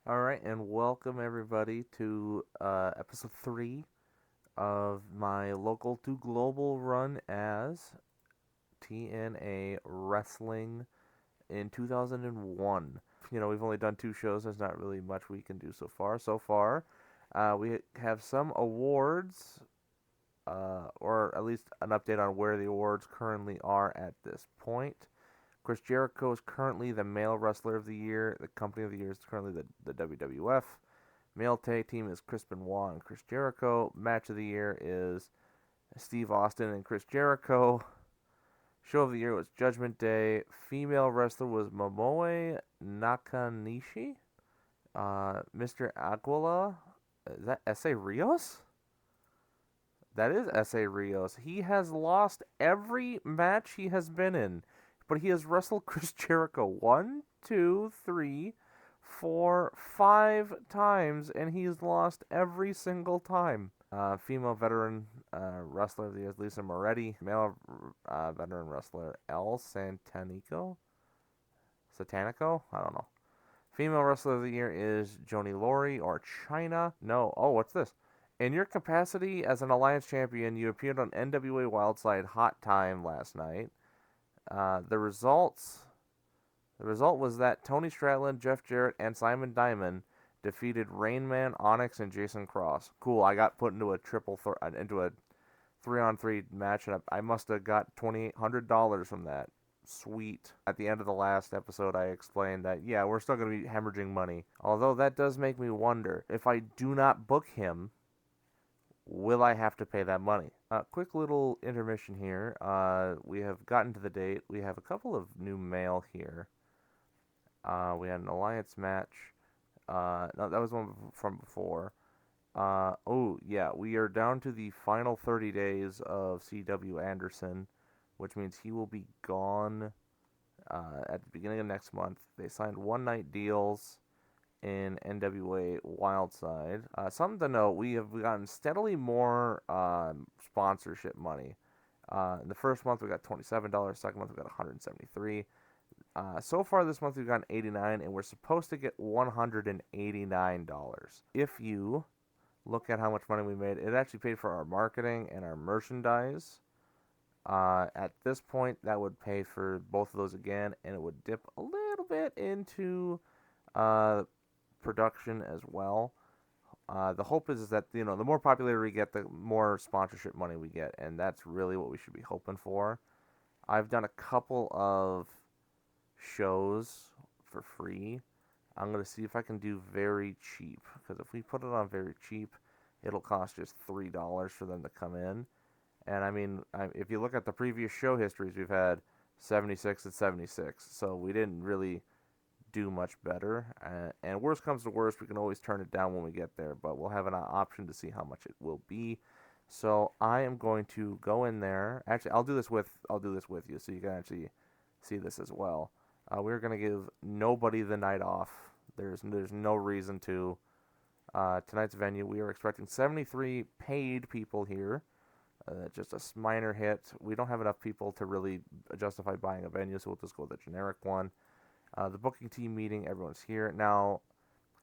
All right, and welcome everybody to episode 3 of my local to global run as TNA Wrestling in 2001. We've only done 2 shows. There's not really much we can do so far. We have some awards, or at least an update on where the awards currently are at this point. Chris Jericho is currently the male wrestler of the year. The company of the year is currently the WWF. Male tag team is Chris Benoit and Chris Jericho. Match of the year is Steve Austin and Chris Jericho. Show of the year was Judgment Day. Female wrestler was Momoe Nakanishi. Mr. Aguila. Is that S.A. Rios? That is S.A. Rios. He has lost every match he has been in, but he has wrestled Chris Jericho one, two, three, 4, 5 times, and he's lost every single time. Female veteran wrestler of the year is Lisa Moretti. Male veteran wrestler El Santanico? Satanico? I don't know. Female wrestler of the year is Joni Laurie or China. No. Oh, what's this? In your capacity as an Alliance champion, you appeared on NWA Wildside Hot Time last night. The results. The result was that Tony Stratland, Jeff Jarrett, and Simon Diamond defeated Rain Man, Onyx, and Jason Cross. Cool. I got put into a 3-on-3 match, and I must have got $2,800 from that. Sweet. At the end of the last episode, I explained that, yeah, we're still going to be hemorrhaging money. Although that does make me wonder, if I do not book him, will I have to pay that money? Quick little intermission here. We have gotten to the date. We have a couple of new mail here. We had an alliance match. No, that was one from before. Oh, yeah, we are down to the final 30 days of C.W. Anderson, which means he will be gone at the beginning of next month. They signed one-night deals in NWA Wildside. Something to note, we have gotten steadily more sponsorship money. In the first month we got $27. Second month we got $173. So far this month we've gotten $89, and we're supposed to get $189. If you look at how much money we made, it actually paid for our marketing and our merchandise. At this point, that would pay for both of those again, and it would dip a little bit into uh, production as well. The hope is that the more popularity we get, the more sponsorship money we get, and that's really what we should be hoping for. I've done a couple of shows for free. I'm gonna see if I can do very cheap, because if we put it on very cheap, it'll cost just $3 for them to come in. And I mean, if you look at the previous show histories, we've had 76 and 76, so we didn't really do much better. And worst comes to worst, we can always turn it down when we get there, but we'll have an option to see how much it will be. So I am going to go in there. Actually, I'll do this with you, so you can actually see this as well. We're gonna give nobody the night off. There's no reason to. Tonight's venue, we are expecting 73 paid people here. Just a minor hit. We don't have enough people to really justify buying a venue, so we'll just go with the generic one. The booking team meeting, everyone's here. Now,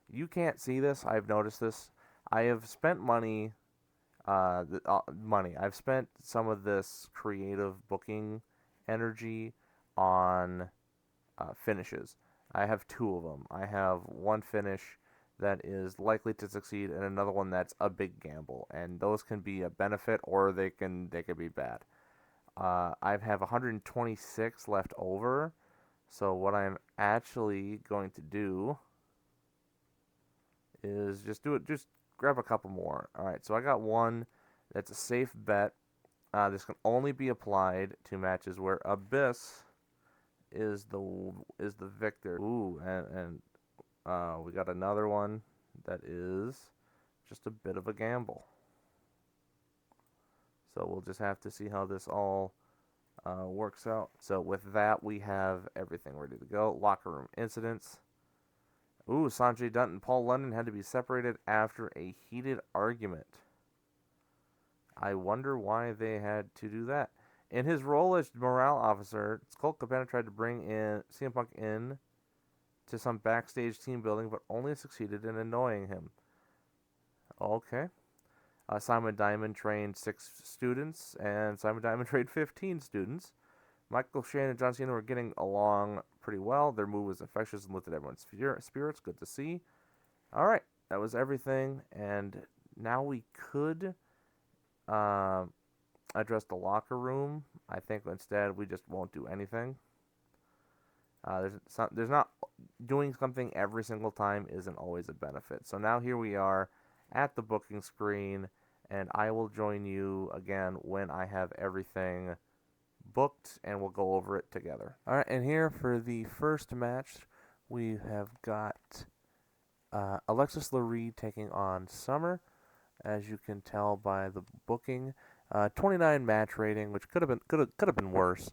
you can't see this. I've noticed this. I have spent money. I've spent some of this creative booking energy on finishes. I have two of them. I have one finish that is likely to succeed and another one that's a big gamble, and those can be a benefit or they can be bad. I have 126 left over, so what I'm actually going to do is just grab a couple more. All right, so I got one that's a safe bet. This can only be applied to matches where Abyss is the victor. Ooh, and we got another one that is just a bit of a gamble. So we'll just have to see how this all works out. So with that, we have everything ready to go. Locker room incidents. Ooh, Sanjay Dutt and Paul London had to be separated after a heated argument. I wonder why they had to do that. In his role as morale officer, Colt Cabana tried to bring in CM Punk in to some backstage team building, but only succeeded in annoying him. Okay. Simon Diamond trained 6 students, and Simon Diamond trained 15 students. Michael Shane and John Cena were getting along pretty well. Their move was infectious and lifted everyone's spirits. Good to see. All right, that was everything, and now we could uh, address the locker room. I think instead we just won't do anything. There's not doing something every single time isn't always a benefit. So now here we are at the booking screen, and I will join you again when I have everything booked, and we'll go over it together. All right, and here for the first match, we have got Alexis Lurie taking on Summer. As you can tell by the booking, 29 match rating, which could have been worse,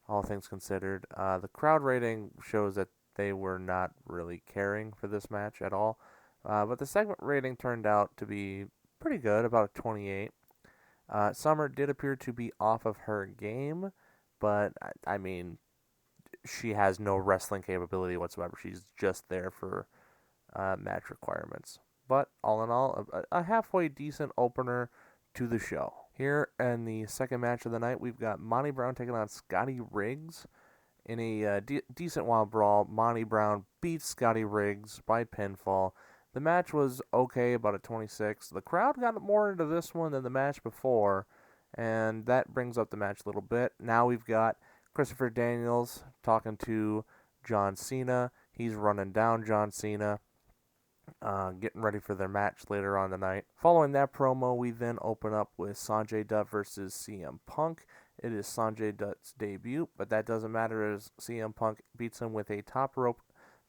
all things considered. The crowd rating shows that they were not really caring for this match at all, but the segment rating turned out to be pretty good, about a 28. Summer did appear to be off of her game, but I mean, she has no wrestling capability whatsoever. She's just there for match requirements. But all in all, a halfway decent opener to the show. Here in the second match of the night, we've got Monty Brown taking on Scotty Riggs. In a decent wild brawl, Monty Brown beats Scotty Riggs by pinfall. The match was okay, about a 26. The crowd got more into this one than the match before, and that brings up the match a little bit. Now we've got Christopher Daniels talking to John Cena. He's running down John Cena, getting ready for their match later on tonight. Following that promo, we then open up with Sanjay Dutt versus CM Punk. It is Sanjay Dutt's debut, but that doesn't matter as CM Punk beats him with a top rope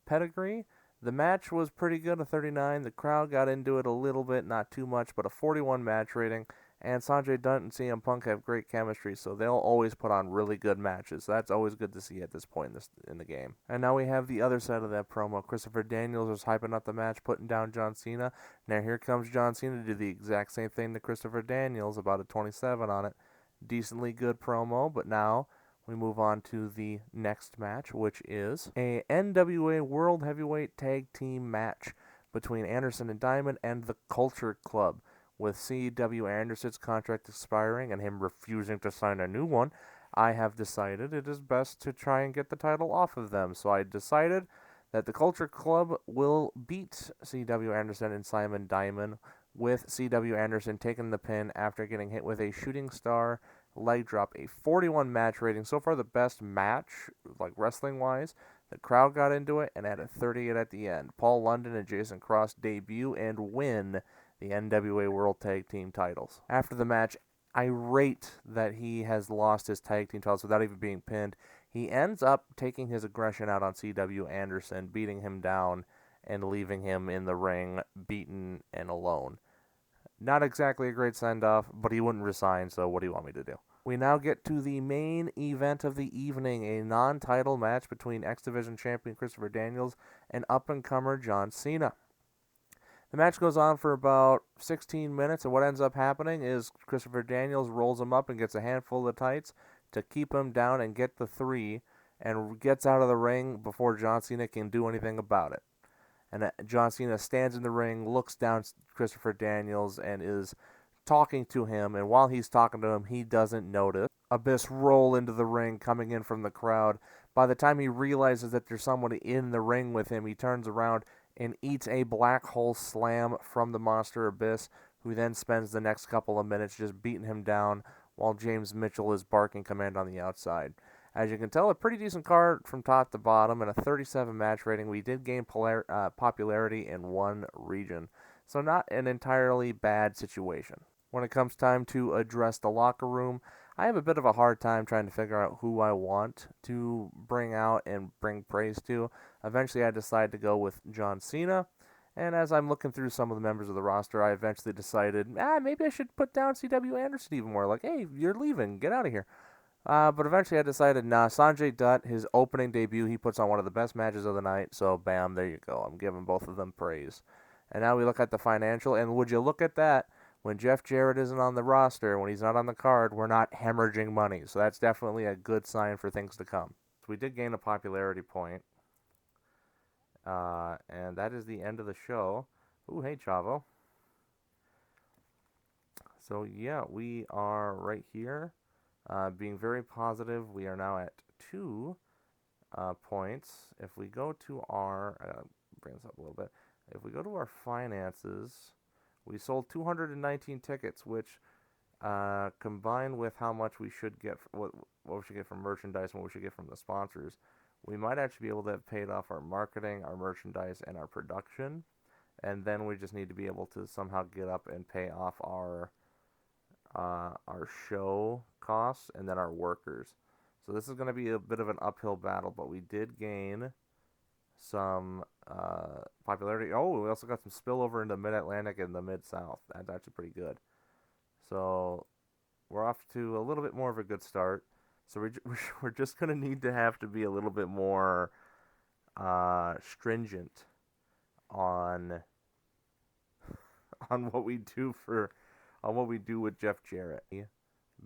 pedigree. The match was pretty good, a 39. The crowd got into it a little bit, not too much, but a 41 match rating. And Sanjay Dutt and CM Punk have great chemistry, so they'll always put on really good matches. So that's always good to see at this point in the game. And now we have the other side of that promo. Christopher Daniels was hyping up the match, putting down John Cena. Now here comes John Cena to do the exact same thing to Christopher Daniels, about a 27 on it. Decently good promo, but now we move on to the next match, which is a NWA World Heavyweight Tag Team match between Anderson and Diamond and the Culture Club. With C.W. Anderson's contract expiring and him refusing to sign a new one, I have decided it is best to try and get the title off of them. So I decided that the Culture Club will beat C.W. Anderson and Simon Diamond, with C.W. Anderson taking the pin after getting hit with a shooting star leg drop, a 41 match rating. So far the best match, like wrestling-wise. The crowd got into it and added 38 at the end. Paul London and Jason Cross debut and win the NWA World Tag Team titles. After the match, irate that he has lost his tag team titles without even being pinned, he ends up taking his aggression out on C.W. Anderson, beating him down and leaving him in the ring, beaten and alone. Not exactly a great send-off, but he wouldn't resign, so what do you want me to do? We now get to the main event of the evening, a non-title match between X Division champion Christopher Daniels and up-and-comer John Cena. The match goes on for about 16 minutes, and what ends up happening is Christopher Daniels rolls him up and gets a handful of tights to keep him down and get the 3, and gets out of the ring before John Cena can do anything about it. And John Cena stands in the ring, looks down at Christopher Daniels, and is talking to him, and while he's talking to him, he doesn't notice Abyss roll into the ring coming in from the crowd. By the time he realizes that there's someone in the ring with him, he turns around and eats a black hole slam from the monster Abyss, who then spends the next couple of minutes just beating him down while James Mitchell is barking command on the outside. As you can tell, a pretty decent card from top to bottom and a 37 match rating. We did gain popularity in one region, so not an entirely bad situation. When it comes time to address the locker room, I have a bit of a hard time trying to figure out who I want to bring out and bring praise to. Eventually, I decided to go with John Cena, and as I'm looking through some of the members of the roster, I eventually decided, maybe I should put down C.W. Anderson even more. Like, hey, you're leaving, get out of here. But eventually I decided, Sanjay Dutt, his opening debut, he puts on one of the best matches of the night, so bam, there you go. I'm giving both of them praise. And now we look at the financial, and would you look at that, when Jeff Jarrett isn't on the roster, when he's not on the card, we're not hemorrhaging money. So that's definitely a good sign for things to come. So we did gain a popularity point. And that is the end of the show. Ooh, hey, Chavo. So, yeah, we are right here being very positive. We are now at 2 points. If we go to our, bring this up a little bit. If we go to our finances, we sold 219 tickets, which combined with how much we should get, what we should get from merchandise and what we should get from the sponsors, we might actually be able to have paid off our marketing, our merchandise, and our production. And then we just need to be able to somehow get up and pay off our show costs and then our workers. So this is going to be a bit of an uphill battle, but we did gain some popularity. Oh, we also got some spillover into Mid Atlantic and the Mid South. That's actually pretty good. So we're off to a little bit more of a good start. So we're just gonna need to have to be a little bit more stringent on on what we do for on what we do with Jeff Jarrett.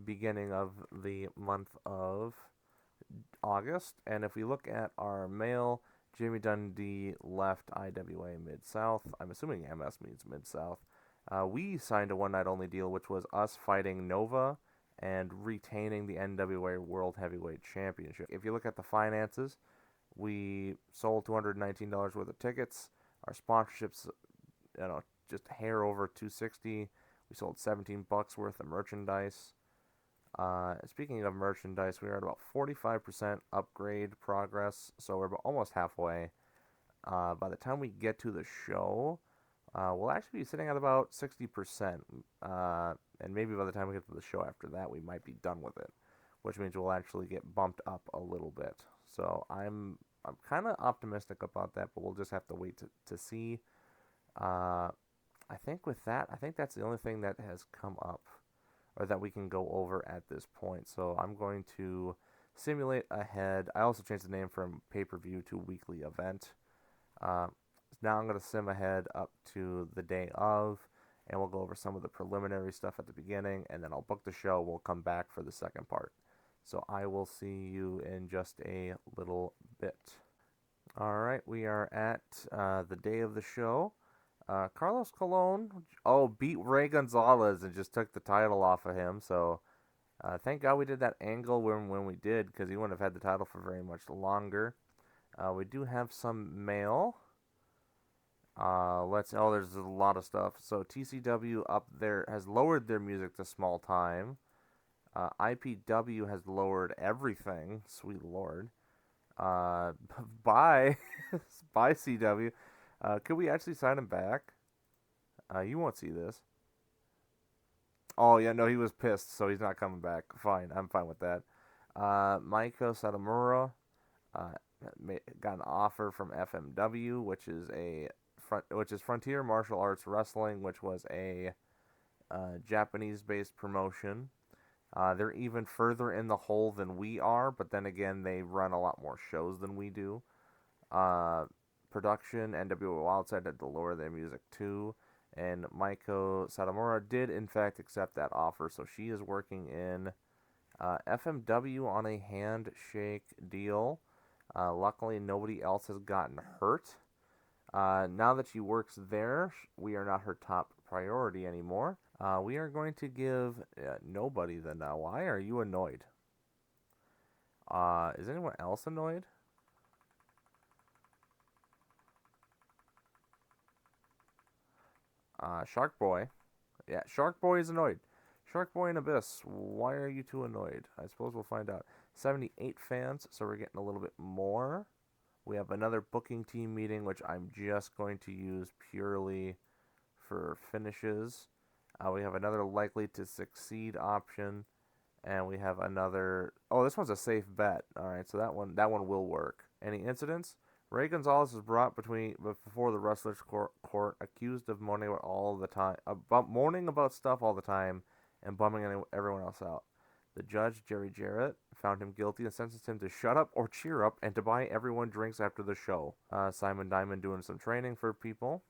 Beginning of the month of August, and if we look at our male, Jamie Dundee left IWA Mid South. I'm assuming MS means Mid South. We signed a one night only deal, which was us fighting Nova and retaining the NWA World Heavyweight Championship. If you look at the finances, we sold $219 worth of tickets. Our sponsorships, just hair over 260. We sold 17 bucks worth of merchandise. Speaking of merchandise, we are at about 45% upgrade progress, so we're almost halfway. By the time we get to the show, we'll actually be sitting at about 60%, and maybe by the time we get to the show after that, we might be done with it, which means we'll actually get bumped up a little bit. So I'm kind of optimistic about that, but we'll just have to wait to see. I think with that, I think that's the only thing that has come up or that we can go over at this point. So I'm going to simulate ahead. I also changed the name from pay-per-view to weekly event. Now I'm going to sim ahead up to the day of, and we'll go over some of the preliminary stuff at the beginning, and then I'll book the show. We'll come back for the second part. So I will see you in just a little bit. All right, we are at the day of the show. Carlos Colon, beat Ray Gonzalez and just took the title off of him. So thank God we did that angle when we did, because he wouldn't have had the title for very much longer. We do have some mail. There's a lot of stuff. So TCW up there has lowered their music to small time. IPW has lowered everything. Sweet Lord. Bye. Bye, CW. Could we actually sign him back? You won't see this. Oh, yeah, no, he was pissed, so he's not coming back. Fine, I'm fine with that. Maiko Satomura got an offer from FMW, which is Frontier Martial Arts Wrestling, which was a Japanese-based promotion. They're even further in the hole than we are, but then again, they run a lot more shows than we do. Production, NWO Wildside had to lower their music too, and Maiko Satomura did in fact accept that offer, so she is working in FMW on a handshake deal. Luckily, nobody else has gotten hurt. Now that she works there, we are not her top priority anymore. We are going to give nobody the now. Why are you annoyed? Is anyone else annoyed? Shark Boy. Yeah, Shark Boy is annoyed. Shark Boy and Abyss, why are you two annoyed? I suppose we'll find out. 78 fans, so we're getting a little bit more. We have another booking team meeting, which I'm just going to use purely for finishes. We have another likely to succeed option, and we have another. Oh, this one's a safe bet. All right, so that one will work. Any incidents? Ray Gonzalez is brought before the wrestlers' court, accused of moaning about stuff all the time, and bumming everyone else out. The judge, Jerry Jarrett, found him guilty and sentenced him to shut up or cheer up and to buy everyone drinks after the show. Simon Diamond doing some training for people.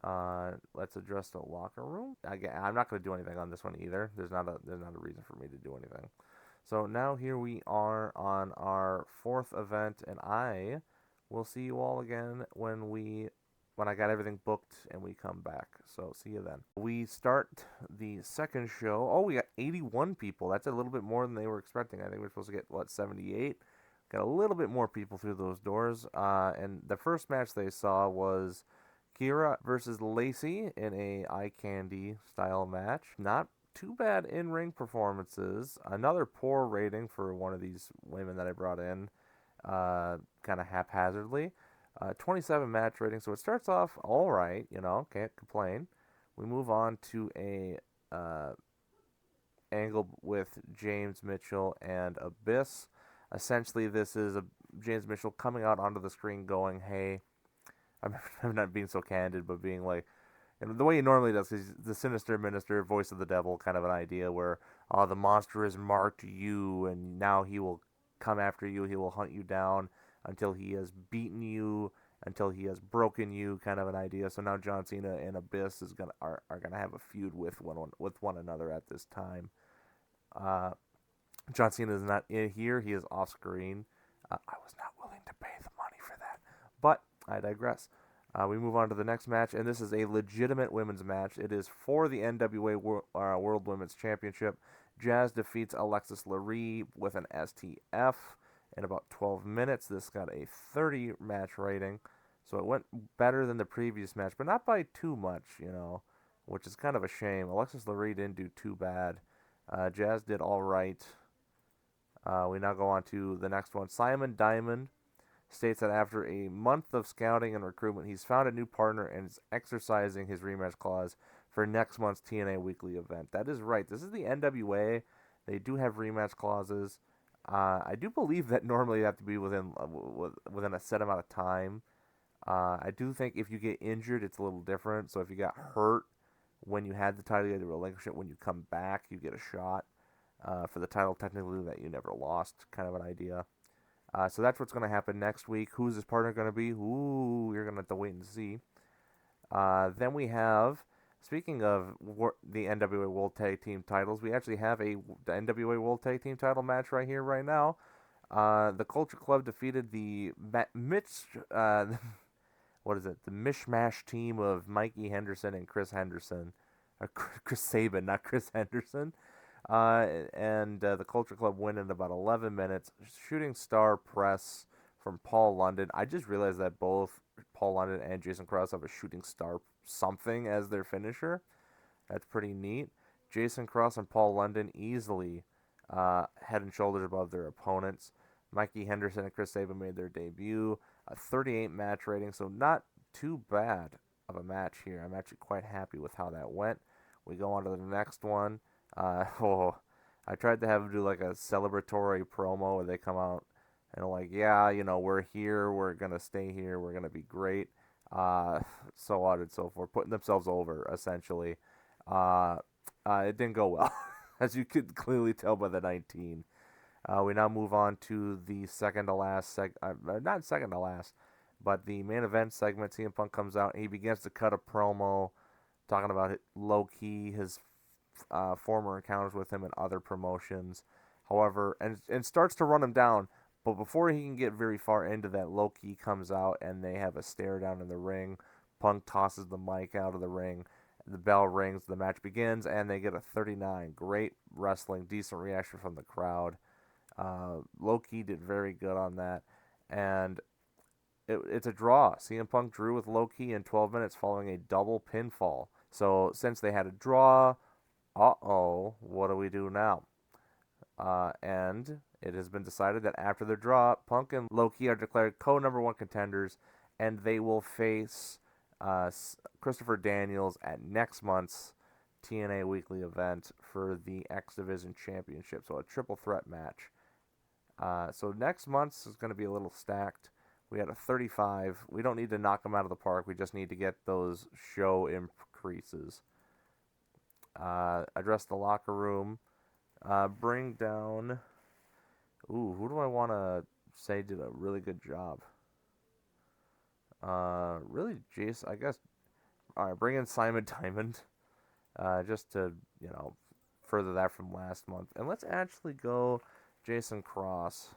Let's address the locker room. I'm not going to do anything on this one either. There's not a reason for me to do anything. So now here we are on our fourth event, and I we'll see you all again when I got everything booked and we come back. So see you then. We start the second show. Oh, we got 81 people. That's a little bit more than they were expecting. I think we're supposed to get 78. Got a little bit more people through those doors. And the first match they saw was Kira versus Lacey in a eye candy style match. Not too bad in ring performances. Another poor rating for one of these women that I brought in, kind of haphazardly. 27 match rating, so it starts off all right. Can't complain. We move on to a angle with James Mitchell and Abyss. Essentially, this is James Mitchell coming out onto the screen, going, "Hey," I'm not being so candid, but being like, and the way he normally does, he's the sinister minister, voice of the devil, kind of an idea where, the monster has marked you, and now he will come after you. He will hunt you down until he has beaten you, until he has broken you, kind of an idea. So now John Cena and Abyss are gonna have a feud with one another at this time. Uh, John Cena is not in here; he is off screen. I was not willing to pay the money for that, but I digress. We move on to the next match, and this is a legitimate women's match. It is for the NWA World Women's Championship. Jazz defeats Alexis Lurie with an STF in about 12 minutes. This got a 30 match rating, so it went better than the previous match, but not by too much, which is kind of a shame. Alexis Lurie didn't do too bad. Jazz did all right. We now go on to the next one. Simon Diamond states that after a month of scouting and recruitment, he's found a new partner and is exercising his rematch clause for next month's TNA weekly event. That is right. This is the NWA. They do have rematch clauses. I do believe that normally you have to be within a set amount of time. I do think if you get injured, it's a little different. So if you got hurt when you had the title, you had to relinquish it. When you come back, you get a shot for the title, technically, that you never lost, kind of an idea. So that's what's going to happen next week. Who's his partner going to be? Ooh, you're going to have to wait and see. Then we have, speaking of the NWA World Tag Team titles, we actually have the NWA World Tag Team title match right here, right now. The Culture Club defeated the what is it? The mishmash team of Mikey Henderson and Chris Henderson. Chris Sabin, not Chris Henderson. And the Culture Club win in about 11 minutes. Shooting star press from Paul London. I just realized that both Paul London and Jason Cross have a shooting star something as their finisher. That's pretty neat. Jason Cross and Paul London easily head and shoulders above their opponents. Mikey Henderson and Chris Sabin made their debut. A 38 match rating, so not too bad of a match here. I'm actually quite happy with how that went. We go on to the next one. I tried to have them do like a celebratory promo where they come out and like, yeah, we're here, we're gonna stay here, we're gonna be great, so on and so forth, putting themselves over essentially. It didn't go well, as you could clearly tell by the 19. We now move on to the second to last not second to last, but the main event segment. CM Punk comes out and he begins to cut a promo talking about low key his former encounters with him in other promotions. However, and starts to run him down, but before he can get very far into that, Low-Ki comes out and they have a stare down in the ring. Punk tosses the mic out of the ring. The bell rings, the match begins, and they get a 39. Great wrestling, decent reaction from the crowd. Low-Ki did very good on that, and it's a draw. CM Punk drew with Low-Ki in 12 minutes following a double pinfall. So since they had a draw, what do we do now? And it has been decided that after the draw, Punk and Low-Ki are declared co-number one contenders, and they will face Christopher Daniels at next month's TNA weekly event for the X Division Championship. So a triple threat match. So next month's is going to be a little stacked. We had a 35. We don't need to knock them out of the park. We just need to get those show increases. Address the locker room. Bring down. Who do I want to say did a really good job? Really, Jason, I guess. All right, bring in Simon Diamond. Just to, further that from last month. And let's actually go Jason Cross.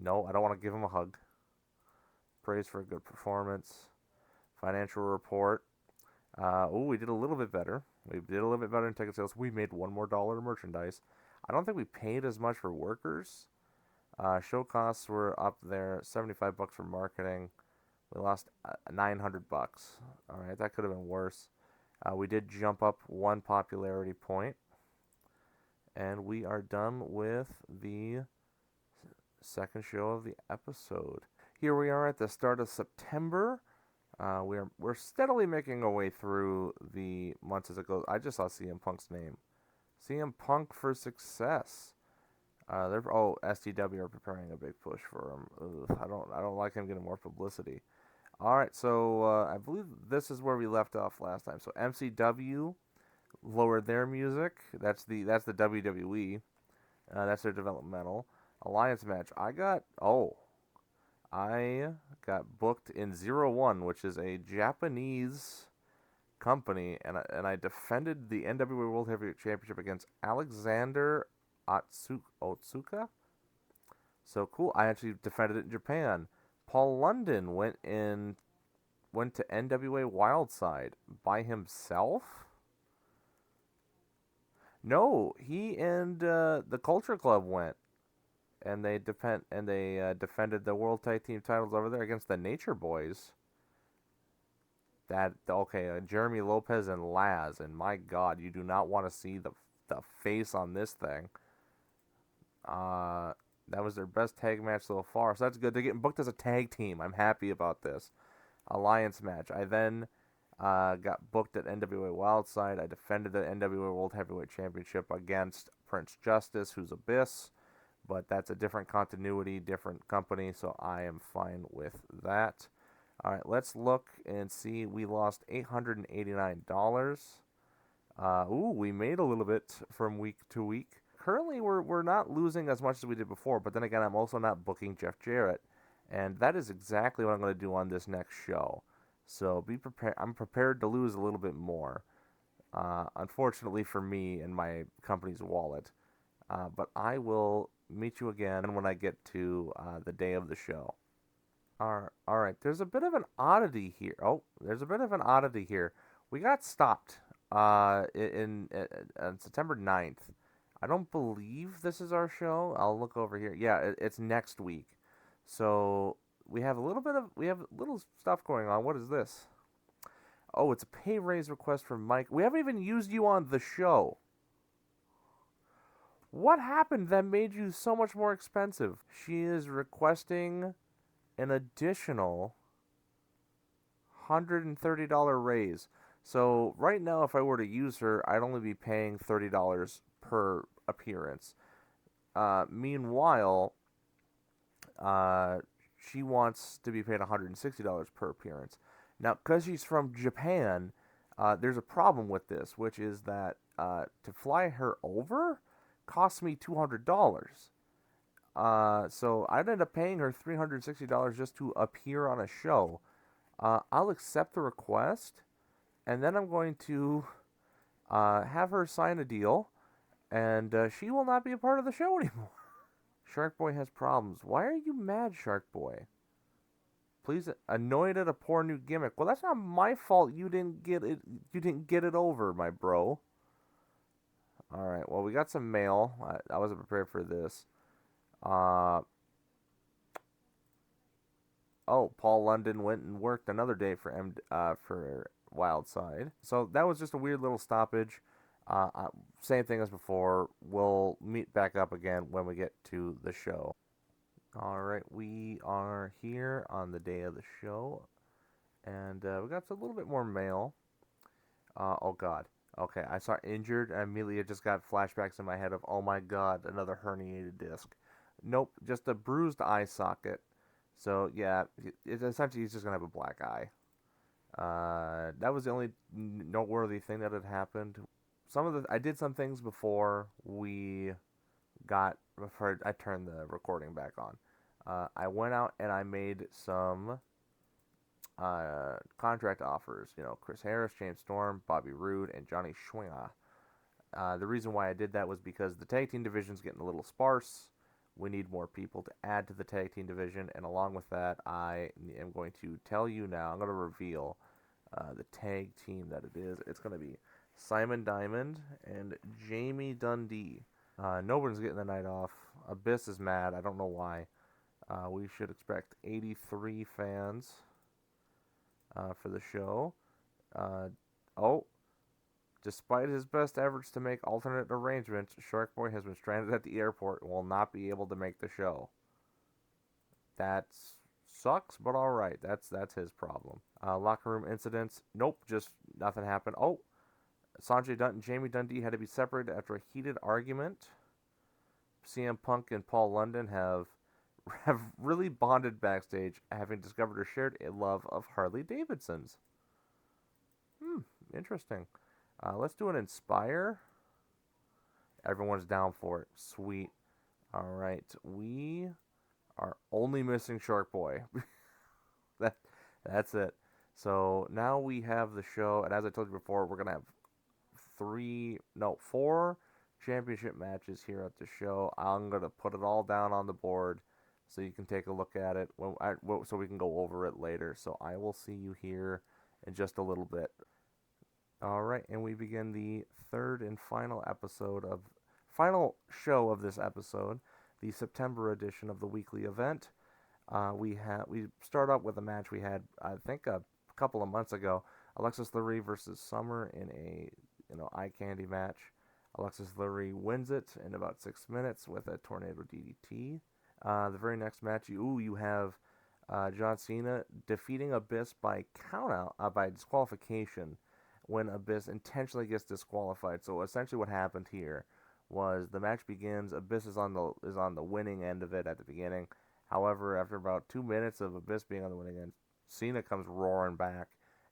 No, I don't want to give him a hug. praise for a good performance. Financial report. We did a little bit better. We did a little bit better in ticket sales. We made $1 more in merchandise. I don't think we paid as much for workers. Show costs were up there, $75 for marketing. We lost $900. All right, that could have been worse. We did jump up 1 popularity point, and we are done with the second show of the episode. Here we are at the start of September. We're steadily making our way through the months as it goes. I just saw CM Punk's name. CM Punk for success. STW are preparing a big push for him. Ugh, I don't like him getting more publicity. All right, so I believe this is where we left off last time. So MCW lowered their music. That's the WWE. That's their developmental alliance match. I got booked in 01, which is a Japanese company, and I defended the NWA World Heavyweight Championship against Alexander Otsuka. So cool. I actually defended it in Japan. Paul London went to NWA Wildside by himself. No, he and the Culture Club went, and they defended the World Tag Team titles over there against the Nature Boys. Jeremy Lopez and Laz, and my God, you do not want to see the face on this thing. That was their best tag match so far, so that's good. They're getting booked as a tag team. I'm happy about this. Alliance match. I then got booked at NWA Wildside. I defended the NWA World Heavyweight Championship against Prince Justice, who's Abyss, but that's a different continuity, different company, so I am fine with that. All right, let's look and see. We lost $889. We made a little bit from week to week. Currently, we're not losing as much as we did before, but then again, I'm also not booking Jeff Jarrett, and that is exactly what I'm going to do on this next show. So be prepared. I'm prepared to lose a little bit more, unfortunately for me and my company's wallet. But I will meet you again when I get to the day of the show. All right. There's a bit of an oddity here. We got stopped on September 9th. I don't believe this is our show. I'll look over here. Yeah, it's next week. So we have little stuff going on. What is this? Oh, it's a pay raise request from Mike. We haven't even used you on the show. What happened that made you so much more expensive? She is requesting an additional $130 raise. So right now, if I were to use her, I'd only be paying $30 per appearance. Meanwhile, she wants to be paid $160 per appearance. Now, because she's from Japan, there's a problem with this, which is that to fly her over costs me $200. So I'd end up paying her $360 just to appear on a show. I'll accept the request, and then I'm going to have her sign a deal, and she will not be a part of the show anymore. Shark Boy has problems. Why are you mad, Shark Boy? Please, annoyed at a poor new gimmick. Well, that's not my fault. You didn't get it. You didn't get it over, my bro. All right. Well, we got some mail. I wasn't prepared for this. Paul London went and worked another day for Wildside. So that was just a weird little stoppage. Same thing as before. We'll meet back up again when we get to the show. All right, we are here on the day of the show, and we got a little bit more mail. Oh God. Okay, I saw injured, and immediately it just got flashbacks in my head of, oh my God, another herniated disc. Nope, just a bruised eye socket. So yeah, essentially he's just gonna have a black eye. That was the only noteworthy thing that had happened. I did some things before I turned the recording back on. I went out and I made some contract offers. You know, Chris Harris, James Storm, Bobby Roode, and Johnny Schwinger. The reason why I did that was because the tag team division's getting a little sparse. we need more people to add to the tag team division. And along with that, I am going to tell you now, I'm going to reveal the tag team that it is. It's going to be Simon Diamond and Jamie Dundee. Nobody's getting the night off. Abyss is mad. I don't know why. We should expect 83 fans for the show. Uh, oh, despite his best efforts to make alternate arrangements, Shark Boy has been stranded at the airport and will not be able to make the show. That sucks, but all right. That's his problem. Locker room incidents. Nope, just nothing happened. Oh, Sanjay Dutt and Jamie Dundee had to be separated after a heated argument. CM Punk and Paul London have really bonded backstage, having discovered a shared love of Harley Davidsons. Interesting. Let's do an Inspire. Everyone's down for it. Sweet. All right, we are only missing Shark Boy. that that's it. So now we have the show, and as I told you before, we're gonna have four championship matches here at the show. I'm gonna put it all down on the board so you can take a look at it so we can go over it later. So I will see you here in just a little bit. All right, and we begin the third and final show of this episode, the September edition of the weekly event. We start up with a match we had, I think, a couple of months ago. Alexis Lurie versus Summer in a eye candy match. Alexis Lurie wins it in about 6 minutes with a tornado DDT. The very next match, you have John Cena defeating Abyss by by disqualification when Abyss intentionally gets disqualified. So essentially, what happened here was the match begins. Abyss is on the winning end of it at the beginning. However, after about 2 minutes of Abyss being on the winning end, Cena comes roaring back,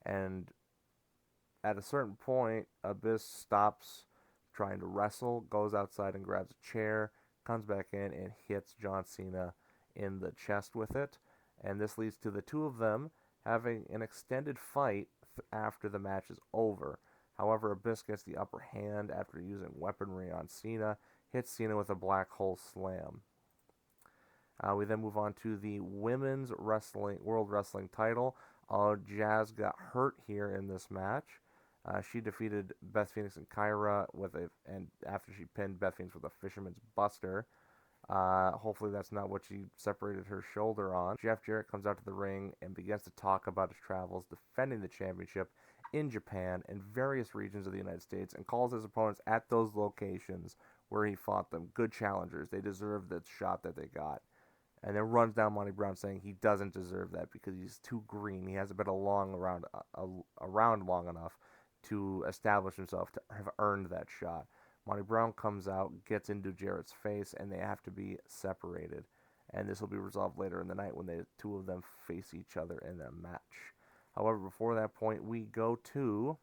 and at a certain point, Abyss stops trying to wrestle, goes outside and grabs a chair, comes back in and hits John Cena in the chest with it. And this leads to the two of them having an extended fight after the match is over. However, Abyss gets the upper hand after using weaponry on Cena, hits Cena with a black hole slam. We then move on to the Women's World Wrestling title. Jazz got hurt here in this match. She defeated Beth Phoenix and Kyra after she pinned Beth Phoenix with a Fisherman's Buster. Hopefully that's not what she separated her shoulder on. Jeff Jarrett comes out to the ring and begins to talk about his travels defending the championship in Japan and various regions of the United States, and calls his opponents at those locations where he fought them good challengers. They deserve the shot that they got. And then runs down Monty Brown saying he doesn't deserve that because he's too green. He hasn't been around long enough to establish himself to have earned that shot. Monty Brown comes out, gets into Jarrett's face, and they have to be separated. And this will be resolved later in the night when the two of them face each other in a match. However, before that point, we go to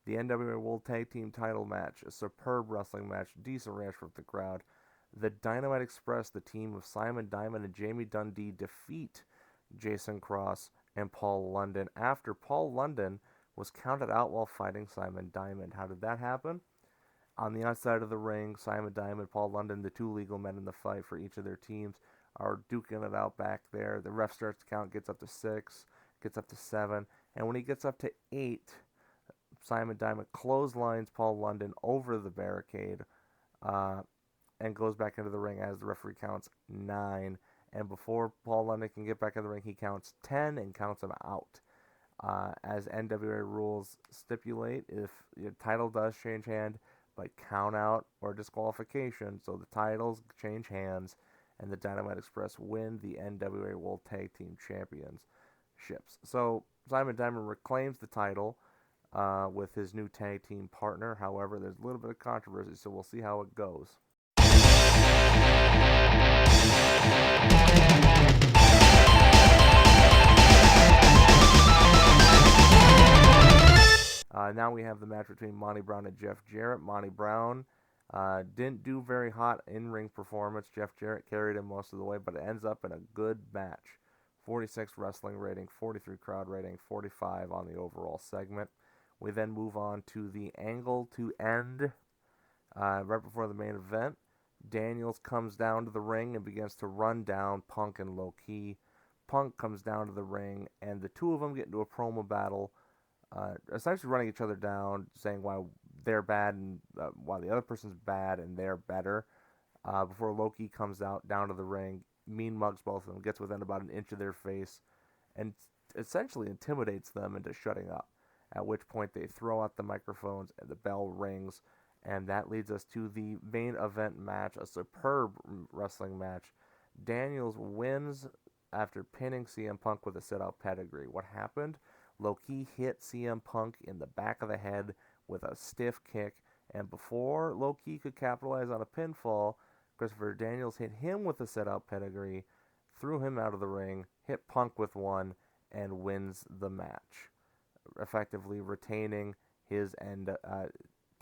the NWA World Tag Team title match. A superb wrestling match, decent reaction from the crowd. The Dynamite Express, the team of Simon Diamond and Jamie Dundee, defeat Jason Cross and Paul London after Paul London was counted out while fighting Simon Diamond. How did that happen? On the outside of the ring, Simon Diamond, Paul London, the two legal men in the fight for each of their teams, are duking it out back there. The ref starts to count, gets up to 6, gets up to 7, and when he gets up to 8, Simon Diamond clotheslines Paul London over the barricade, and goes back into the ring as the referee counts 9. And before Paul London can get back in the ring, he counts 10 and counts him out. As NWA rules stipulate, if your title does change hand by count out or disqualification, so the titles change hands, and the Dynamite Express win the NWA World Tag Team Championships. So Simon Diamond reclaims the title with his new tag team partner. However, there's a little bit of controversy, so we'll see how it goes. Now we have the match between Monty Brown and Jeff Jarrett. Monty Brown didn't do very hot in-ring performance. Jeff Jarrett carried him most of the way, but it ends up in a good match. 46 wrestling rating, 43 crowd rating, 45 on the overall segment. We then move on to the Angle to End right before the main event. Daniels comes down to the ring and begins to run down Punk and Low Ki. Punk comes down to the ring, and the two of them get into a promo battle, essentially running each other down, saying why they're bad and why the other person's bad and they're better. Before Low Ki comes out down to the ring, mean mugs both of them, gets within about an inch of their face, and essentially intimidates them into shutting up. At which point they throw out the microphones and the bell rings, and that leads us to the main event match, a superb wrestling match. Daniels wins after pinning CM Punk with a sit-out pedigree. What happened? Low Ki hit CM Punk in the back of the head with a stiff kick, and before Low Ki could capitalize on a pinfall, Christopher Daniels hit him with a sit-out pedigree, threw him out of the ring, hit Punk with one, and wins the match, effectively retaining his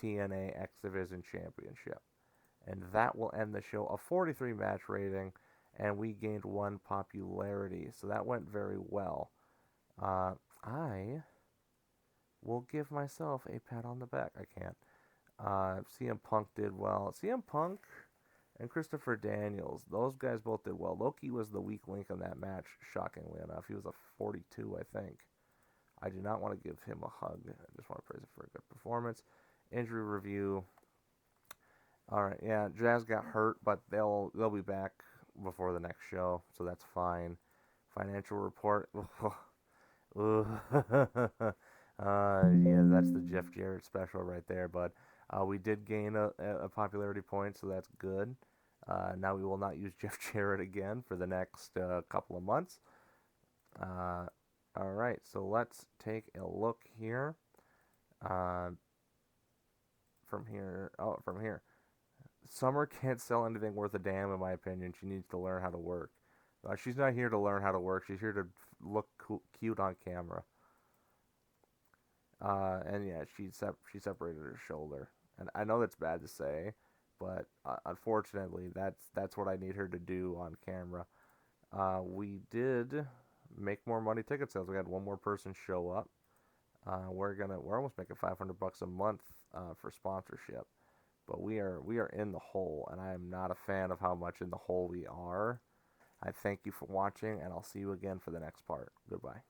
TNA X Division Championship. And that will end the show. A 43 match rating, and we gained 1 popularity. So that went very well. I will give myself a pat on the back. I can't. CM Punk did well. CM Punk and Christopher Daniels, those guys both did well. Low Ki was the weak link in that match, shockingly enough. He was a 42, I think. I do not want to give him a hug. I just want to praise him for a good performance. Injury review. All right, yeah, Jazz got hurt, but they'll be back before the next show, so that's fine. Financial report. Yeah, that's the Jeff Jarrett special right there. But we did gain a popularity point, so that's good. Now we will not use Jeff Jarrett again for the next couple of months. All right, so let's take a look here. From here. Oh, from here. Summer can't sell anything worth a damn, in my opinion. She needs to learn how to work. She's not here to learn how to work. She's here to look cute on camera. And yeah, she separated her shoulder, and I know that's bad to say, but unfortunately, that's what I need her to do on camera. We did make more money ticket sales. We had one more person show up. We're almost making $500 a month for sponsorship, but we are in the hole, and I am not a fan of how much in the hole we are. I thank you for watching, and I'll see you again for the next part. Goodbye.